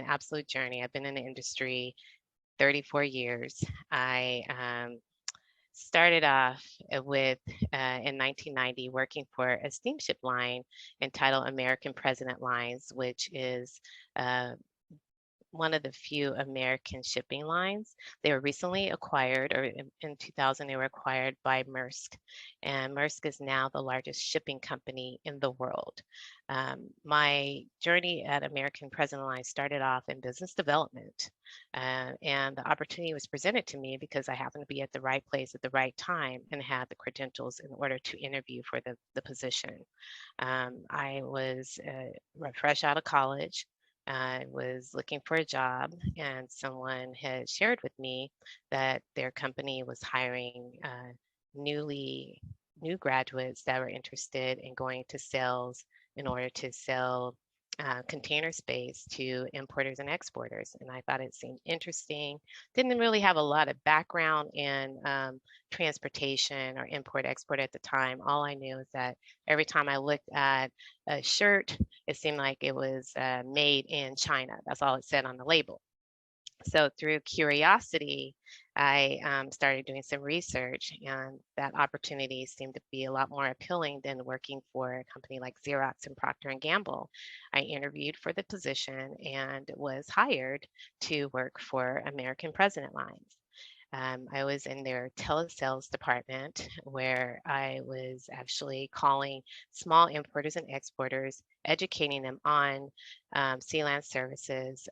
absolute journey. I've been in the industry 34 years. I started off with in 1990 working for a steamship line entitled American President Lines, which is uh, one of the few American shipping lines. They were recently acquired, or in 2000, they were acquired by Maersk. And Maersk is now the largest shipping company in the world. My journey at American President Line started off in business development. And the opportunity was presented to me because I happened to be at the right place at the right time and had the credentials in order to interview for the position. I was fresh out of college. I was looking for a job, and someone had shared with me that their company was hiring newly new graduates that were interested in going to sales in order to sell container space to importers and exporters. And I thought it seemed interesting. Didn't really have a lot of background in transportation or import export at the time. All I knew is that every time I looked at a shirt, it seemed like it was made in China. That's all it said on the label. So through curiosity, I started doing some research, and that opportunity seemed to be a lot more appealing than working for a company like Xerox and Procter and Gamble. I interviewed for the position and was hired to work for American President Lines. I was in their telesales department where I was actually calling small importers and exporters, educating them on sea land services,